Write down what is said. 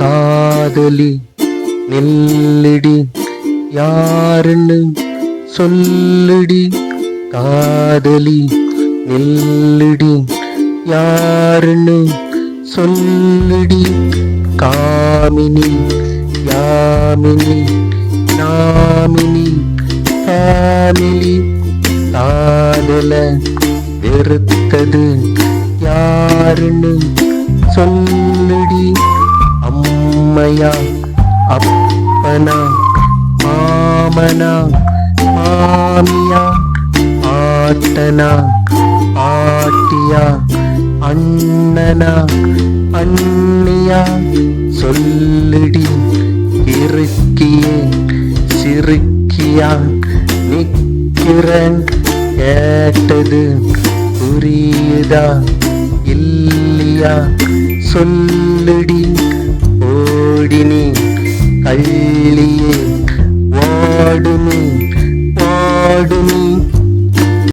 காதலி நில்லுடி, யாருன்னு சொல்லுடி. காதலி நில்லுடி, யாருன்னு சொல்லுடி. காமினி யாமினி நாமினி ஃபேமிலி. காதல வெறுத்தது யாருன்னு சொல்லுடி. அம்மையா அப்பனா மாமனா மாமியா, ஆட்டனா ஆட்டியா அண்ணனா அண்ணியா. சொல்லுடி இருக்கியே சிறுக்கியா, நிக்கிறேன் கேட்டது புரியுதா இல்லையா. சொல்லுடி ஓடினி கள்ளியே, வாடுனி வாடுனி